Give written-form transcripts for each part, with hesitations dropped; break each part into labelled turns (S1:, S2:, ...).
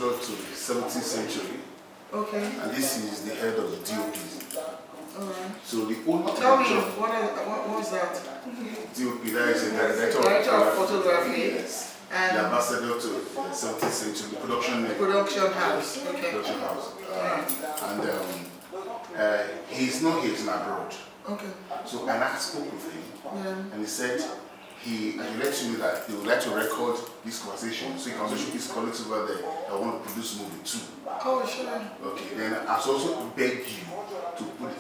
S1: ambassador to the 17th century.
S2: Okay.
S1: And this is the head of the DOP.
S2: Alright.
S1: So the owner
S2: Tell
S1: of
S2: me,
S1: the job,
S2: what was that?
S1: DOP, that is the director
S2: Director of photography.
S1: Yes.
S2: And
S1: The ambassador to the 17th century, the production
S2: house. Okay.
S1: production house.
S2: Alright.
S1: And he's not here, he's abroad.
S2: Okay.
S1: So and I spoke with him,
S2: Yeah.
S1: and he said he let you know that he would like to record this conversation, so he can also show his colleagues over there that want to produce movie too.
S2: Oh, sure.
S1: Okay, then I also beg you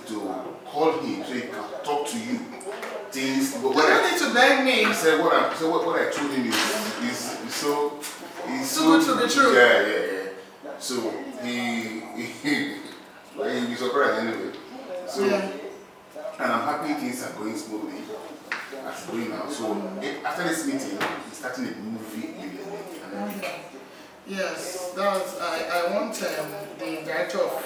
S1: to call him so he can talk to you things. But
S2: You don't need to beg me.
S1: I said what I told him is so
S2: Too good to be true.
S1: Yeah. So he'll be surprised anyway. So
S2: Yeah.
S1: and I'm happy things are going smoothly as it's going now. So after this meeting, he's starting a movie immediately.
S2: Okay. Yes, I want the director of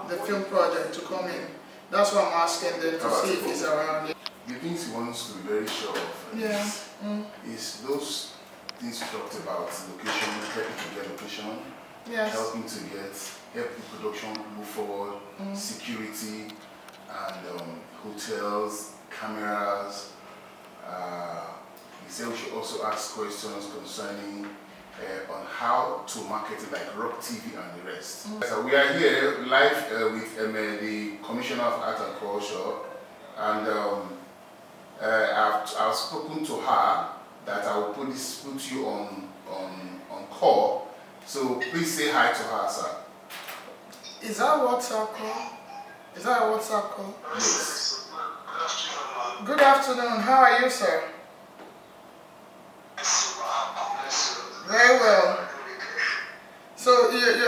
S2: the film project to come in. That's why I'm asking them to see if he's around.
S1: The things he wants to be very sure of is those things we talked about, location, helping to get location, helping to help the production move forward, security, and hotels, cameras. He said we should also ask questions concerning on how to market it, like Rock TV and the rest. So we are here live with the Commissioner of Art and Culture, and I've spoken to her that I will put you on call. So please say hi to her, sir.
S2: Is that WhatsApp call? Is that a WhatsApp call?
S1: Yes.
S2: Good afternoon. How are you, sir? Very well. So you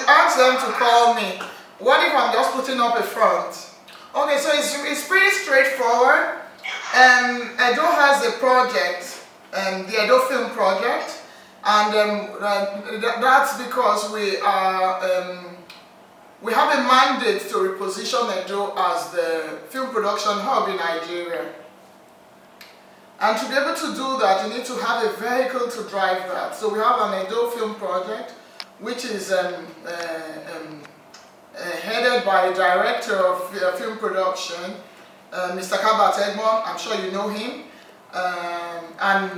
S2: asked them to call me. What if I'm just putting up a front? Okay, so it's pretty straightforward. Edo has a project, the Edo Film Project, and that's because we have a mandate to reposition Edo as the film production hub in Nigeria. And to be able to do that, you need to have a vehicle to drive that. So we have an Edo Film Project, which is headed by the director of film production, Mr. Kabat Edmond. I'm sure you know him, and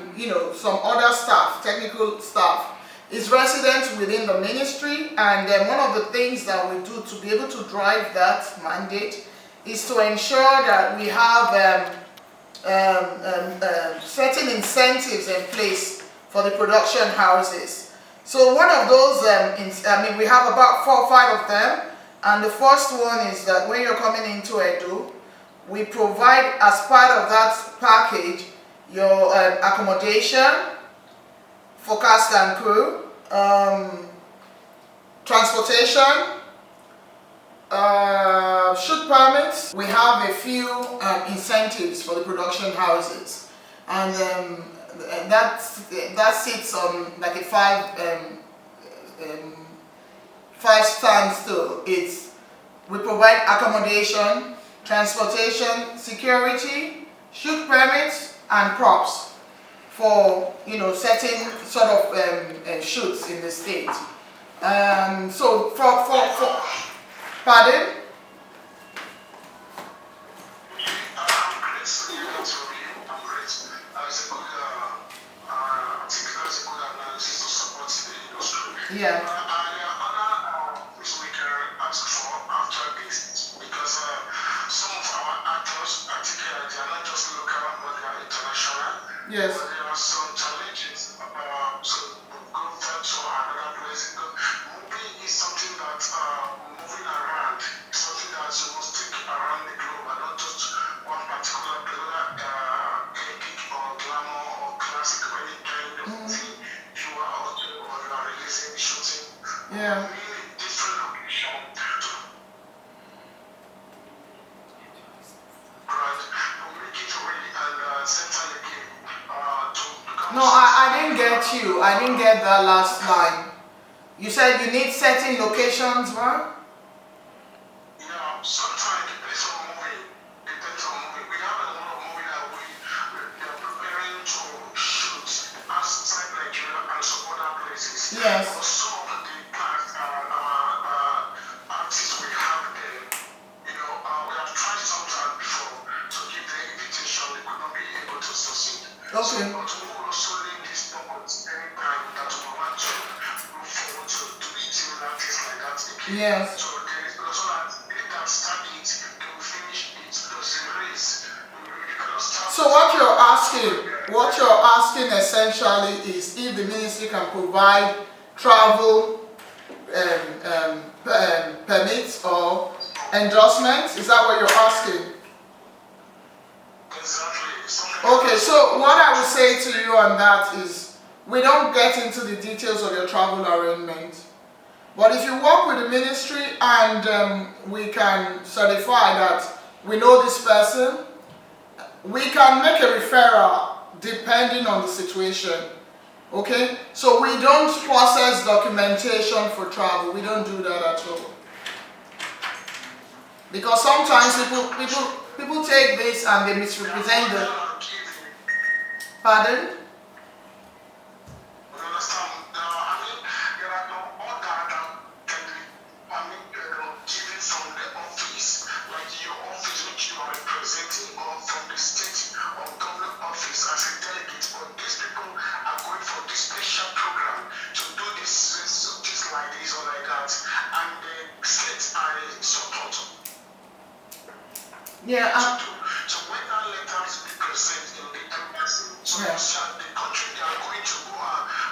S2: some other staff, technical staff. Is resident within the ministry, and one of the things that we do to be able to drive that mandate is to ensure that we have certain incentives in place for the production houses. So one of those, we have about 4 or 5 of them, and the first one is that when you're coming into Edo, we provide as part of that package your accommodation for cast and crew, transportation, shoot permits. We have a few incentives for the production houses, and that sits on like a 5 standstill. We provide accommodation, transportation, security, shoot permits, and props for certain sort of shoots in the state. So for pardon? Yeah. Yes.
S3: But there are some challenges. So we've gone to another place. Moving is something that moving around is something that you must take around the globe and not just one particular place, epic or glamour or classic or any kind of thing you are out there or you are releasing, shooting.
S2: Yeah.
S3: Really different location. Right. We make it really and center the game.
S2: No, I didn't get you. I didn't get that last line. You said you need certain locations, right?
S3: Yeah, sometimes it depends on movie. We have a lot of movie that we are preparing to shoot outside Nigeria and some other places.
S2: Yes.
S3: But some of the cast artists we have there, we have tried sometimes before to give the invitation, they could not be able to succeed.
S2: Okay.
S3: So, but we will also link this purpose anytime that we want to move forward to meeting artists like that again.
S2: Yes.
S3: So there is also that if that start it, they will finish it. There's a race.
S2: So what you're asking essentially is if the ministry can provide travel permits or endorsements. Is that what you're asking?
S3: Exactly.
S2: Okay, so what I would say to you on that is we don't get into the details of your travel arrangement. But if you work with the ministry and we can certify that we know this person, we can make a referral depending on the situation. Okay? So we don't process documentation for travel. We don't do that at all. Because sometimes people take this and they misrepresent the... Pardon? Yeah.
S3: So when that letter is present in the embassy, so the country they are going to go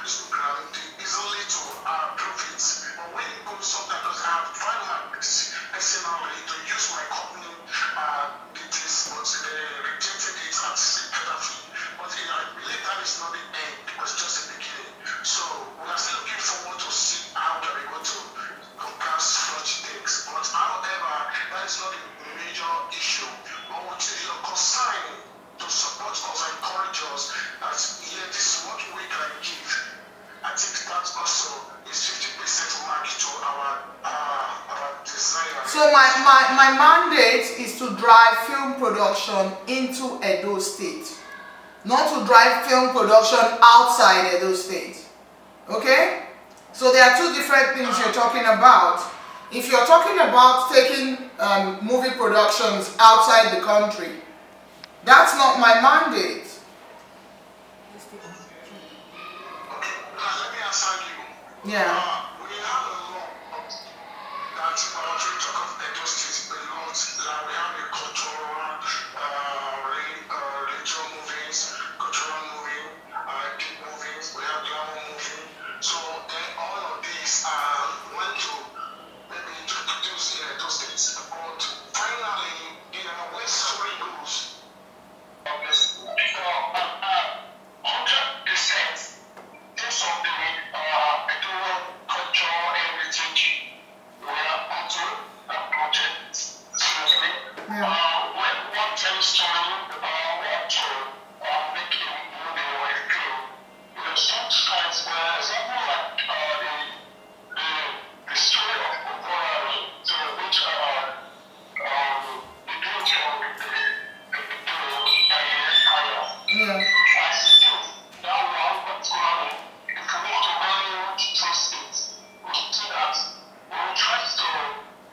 S3: program easily to approve it. But when it goes sometimes, I have tried my personally to use my company details, but they rejected it and said penalty. But I believe that is not the end, it was just the beginning. So we are still looking forward to see how we are able to compare such things. But however, that is not the major issue. But what is your concern to support us and encourage us that this is what we can give. I think that also is 50% mark to our desire.
S2: So my mandate is to drive film production into Edo State, not to drive film production outside Edo State. Okay? So there are two different things you're talking about. If you're talking about taking movie productions outside the country, that's not my mandate.
S3: Okay, let me answer you.
S2: Yeah.
S3: We have a law that when we talk of Edo State, a lot that we have a cultural, religious movies, cultural movie, deep movies, we have glamour movie. So all of these went to maybe introduce in Edo State, but finally, when story goes, 100%. Most of the Edo culture heritage we are onto that project seriously. When one tells story want to make a movie or a film, sometimes, for example, like the story of Okorari, to which the beauty of the empire. As it is, that one particularly, if you want to really trust it, we see that we will try to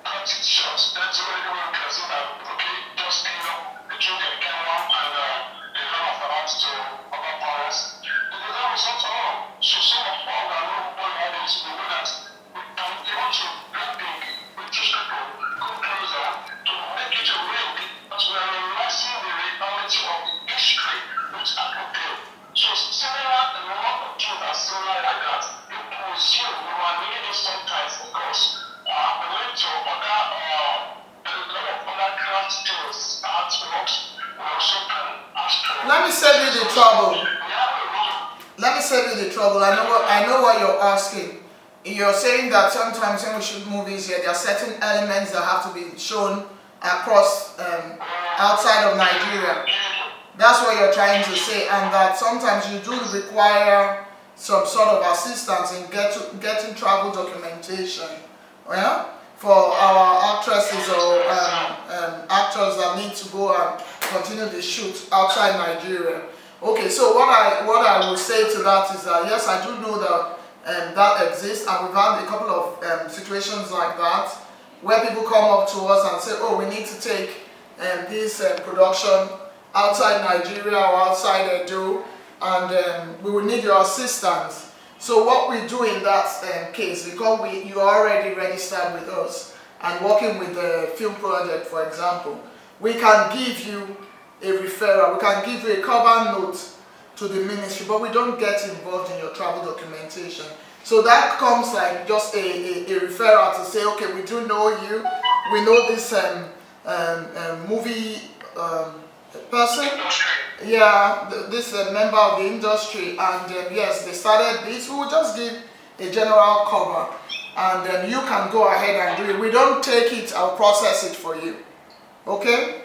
S3: cut it short. That's already when we can see that, okay, just the children can run and they run off around to other powers. But that was not all. So some of all that local audience will know that they want to bring the British people come closer to make it a real, but we are realizing the reality of the history which appeal. So similar, a lot of things are similar like that. You presume we are needing sometimes because we went to a lot of other craft skills, artworks, we also can astro.
S2: Let me save you the trouble. Let me save you the trouble. I know what you're asking. You're saying that sometimes when we shoot movies here, there are certain elements that have to be shown across outside of Nigeria. That's what you're trying to say, and that sometimes you do require some sort of assistance in getting travel documentation, for our actresses or actors that need to go and continue the shoot outside Nigeria. Okay, so what I will say to that is that yes, I do know that that exists, and we've had a couple of situations like that where people come up to us and say, oh, we need to take this production outside Nigeria or outside Edo, and we will need your assistance. So what we do in that case, because you are already registered with us and working with the film project, for example, we can give you a referral, we can give you a cover note to the ministry, but we don't get involved in your travel documentation. So that comes like just a referral to say, okay, we do know you, we know this movie person, yeah, this member of the industry, and yes, they started this. We will just give a general cover, and then you can go ahead and do it. We don't take it, I'll process it for you. Okay?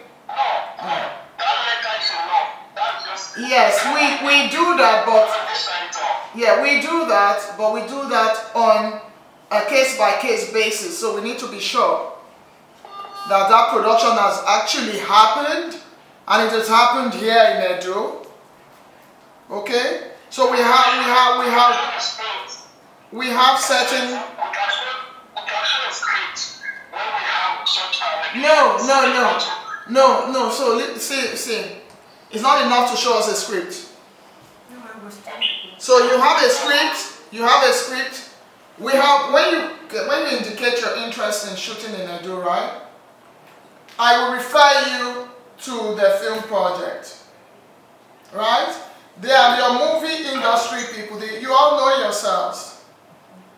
S2: Yes, we do that, but yeah, we do that, but we do that on a case-by-case basis. So we need to be sure that that production has actually happened, and it has happened here in Edo. Okay, so we have certain. No. So see, it's not enough to show us a script. So you have a script. We have when you indicate your interest in shooting in Edo, right? I will refer you to the film project, right? They are your movie industry people. You all know yourselves,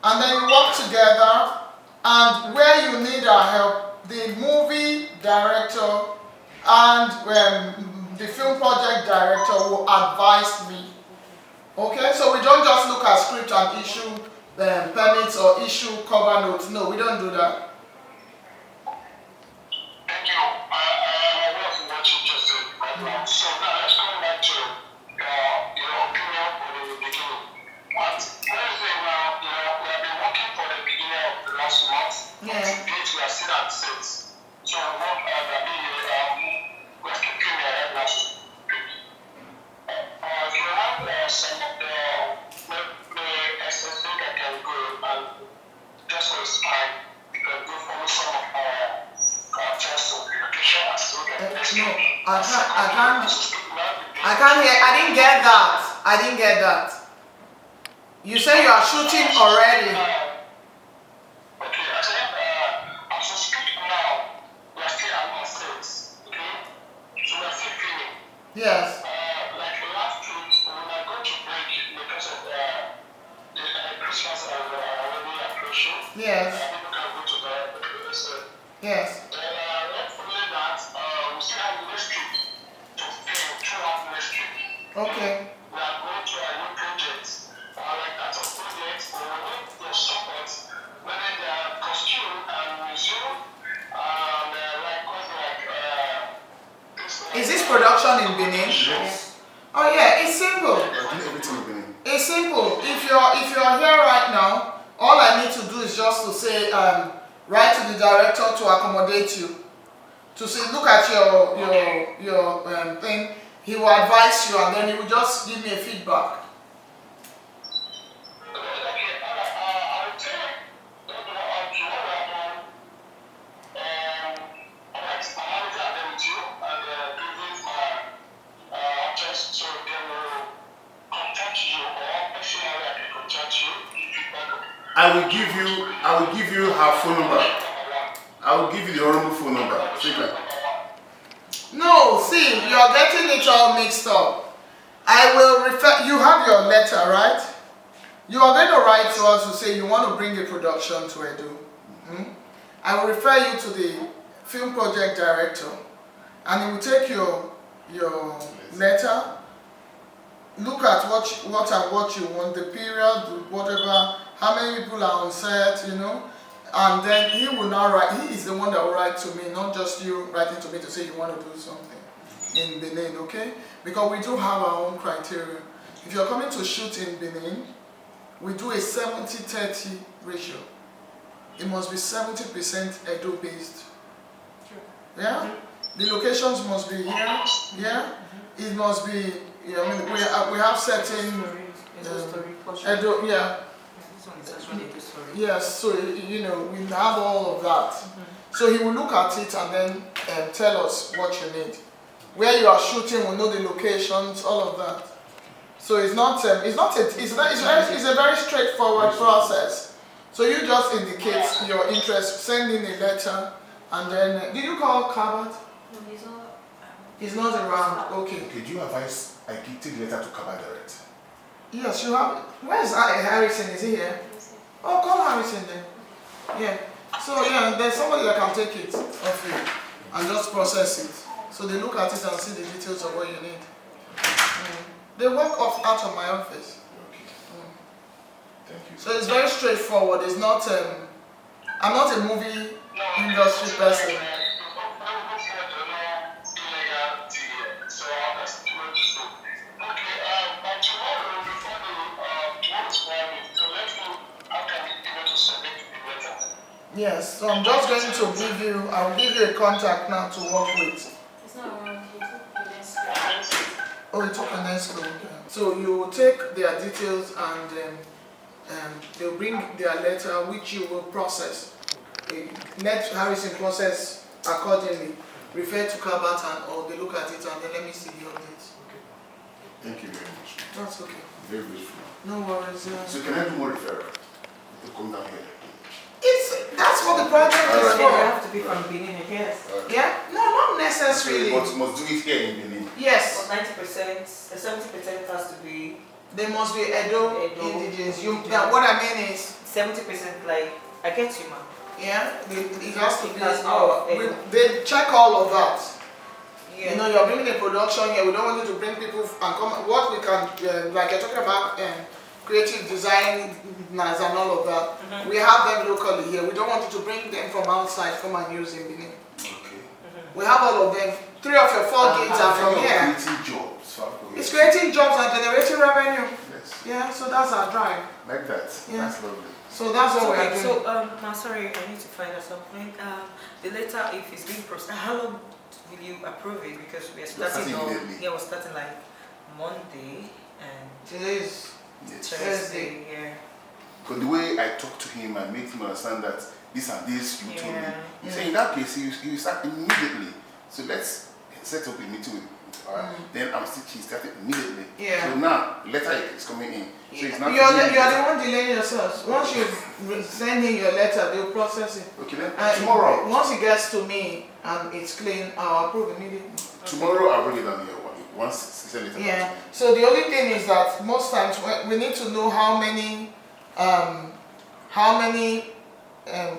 S2: and then you work together. And where you need our help, the movie director and the film project director will advise me. Okay, so we don't just look at script and issue permits or issue cover notes. No, we don't do that.
S3: Thank you. I love what you just said right now. So now let's come back to your opinion from the beginning. What is it now? We have been working for the beginning of the last month.
S2: Yeah.
S3: To date, we are still at 6. So what we're keeping the head last week. If you have some of the essence that can go and just for his time, you can go follow some of our tests of education and so that next week.
S2: I can't hear. I didn't get that. You say you are shooting already.
S3: Okay, I said as we speak now, we are still at 6. Okay, so we are still filming.
S2: Yes.
S3: Like last week, when I go to break because of the Christmas already approaching.
S2: Yes.
S3: People can go to the
S2: yes.
S3: Hopefully that we still have next week to film throughout next week.
S2: Okay.
S3: We are going to a new project, like that of project. We will need your support, whether they are costume and museum, and
S2: Is this production in Benin?
S1: Yes.
S2: Oh yeah, it's simple.
S1: I do everything in Benin.
S2: It's simple. If you're here right now, all I need to do is just to say, write to the director to accommodate you. To say, look at your thing. He will advise you, and then he will just give me a feedback.
S1: I will give you her phone number. I will give you the honorable phone number.
S2: No, see, you are getting it all mixed up. I will refer. You have your letter, right? You are going to write to us to say you want to bring a production to Edo. I will refer you to the film project director, and he will take your letter. Look at what you want, the period, whatever, how many people are on set, and then he will now write. He is the one that will write to me, not just you writing to me to say you want to do something in Benin, okay? Because we do have our own criteria. If you're coming to shoot in Benin, we do a 70-30 ratio. It must be 70% Edo based. Yeah? The locations must be here. Yeah? It must be. We have certain Edo. Yeah.
S4: one is actually Edo Story.
S2: Yes, so you know, we have all of that. So he will look at it and then tell us what you need. Where you are shooting, we'll know the locations, all of that. So it's a very straightforward process. So you just indicate your interest, send in a letter, and then did you call Kabat?
S5: No, he's not.
S2: He's not around. Okay.
S1: Okay, do you advise I take the letter to Kabat direct?
S2: Yes, you have. Where's Harrison? Is he here? Oh, call Harrison then. Yeah. So yeah, there's somebody that can take it off you and just process it. So they look at it and see the details of what you need. They work out of my office.
S1: Okay. Thank you.
S2: So it's very straightforward. It's not. I'm not a movie industry person. Yes, so I'm just going to give you, I'll give you a contact now to work with.
S5: It's not around. He took the next.
S2: Oh, it took an escrow. Okay. So you take their details and they'll bring their letter which you will process. Let Harrison process accordingly. Refer to Kabat or they look at it and then let me see the updates.
S1: Thank you very much.
S2: That's okay.
S1: Very grateful.
S2: No worries.
S1: So can I do more referral to come down here?
S2: That's what the project is
S4: You
S2: for.
S4: have to be from Benin, I guess.
S2: Yeah? No, not necessarily.
S1: But must do it here in Benin.
S2: Yes.
S4: 90%, 70% has to be
S2: They must be Edo indigenous.
S4: indigenous.
S2: What I mean is,
S4: 70% like, I get you, man.
S2: yeah, it has to be
S4: That's
S2: our.
S4: Edo.
S2: They check all of that.
S4: Yeah.
S2: You know, you're bringing a production here. We don't want you to bring people and come. What we can, like you're talking about, creative design and all of that. We have them locally here. We don't want you to bring them from outside, come and use in Benin.
S1: Okay.
S2: We have all of them. 3 of your 4 gigs are from here.
S1: Creating jobs.
S2: It's creating jobs and generating revenue.
S1: Yes.
S2: Yeah, so that's our drive.
S1: Like that.
S2: Yeah.
S1: That's lovely.
S2: So that's what we are doing.
S4: So, now sorry, I need to find out something. The letter, if it's being processed, how long will you approve it? Because we are starting on,
S1: immediately.
S4: yeah, we're starting like Monday and
S2: Today is
S1: Yes.
S4: Thursday, yeah.
S1: Because the way I talked to him, I made him understand that this and this you told me.
S4: Yeah.
S1: He said in that case, you start immediately. So let's set up a meeting with her. Then she started immediately.
S2: Yeah.
S1: So now, letter is coming in. So it's not.
S2: You are the one delaying yourselves. Once you send in your letter, they'll process it.
S1: Okay, then tomorrow.
S2: Once it gets to me and it's clean, I'll approve immediately.
S1: Tomorrow I'll bring it down here. Once it's send it.
S2: Yeah. So the only thing is that most times we need to know how many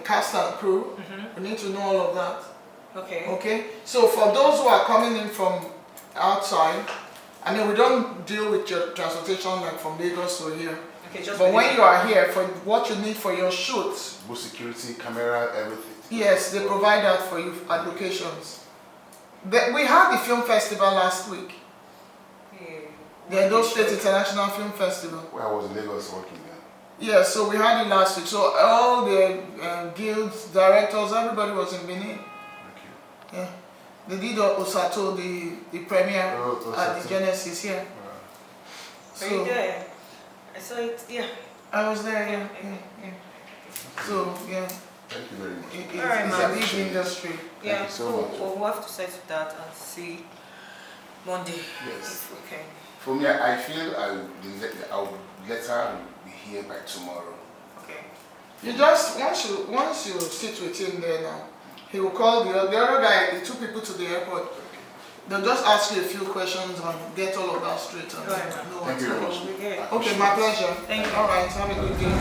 S2: cast and crew. We need to know all of that.
S4: Okay.
S2: Okay. So for those who are coming in from outside, I mean, we don't deal with your transportation like from Lagos to here.
S4: Okay, just
S2: But when you are here, for what you need for your shoots,
S1: Both security, camera, everything.
S2: yes, they provide that for you at locations. We had the film festival last week, the Edo State International Film Festival.
S1: Where I was in Lagos working there.
S2: Yeah, so we had it last week. So all the guilds, directors, everybody was in Benin.
S1: Okay.
S2: Yeah, they did Osato, the premiere
S1: Oh,
S2: at the
S1: Osato.
S2: Genesis here.
S4: Are you there? I saw it, yeah.
S2: I was there, yeah. So yeah,
S1: Thank you very much.
S4: Alright,
S2: it's a
S4: ma'am.
S2: big industry.
S4: Yeah,
S1: you so
S4: so
S1: much.
S4: we'll have to settle that and see Monday.
S1: Yes.
S4: If we can.
S1: For me, I feel our letter will be here by tomorrow.
S4: Okay.
S2: You just once you sit with him there now, he will call the other guy, the 2 people to the airport. They'll just ask you a few questions and get all of that straight. And
S4: Right.
S2: know
S1: Thank
S2: what
S1: you
S2: to
S1: very
S2: do.
S1: much.
S4: Okay.
S2: Okay, my pleasure.
S4: Thank you.
S2: All right, have a good day.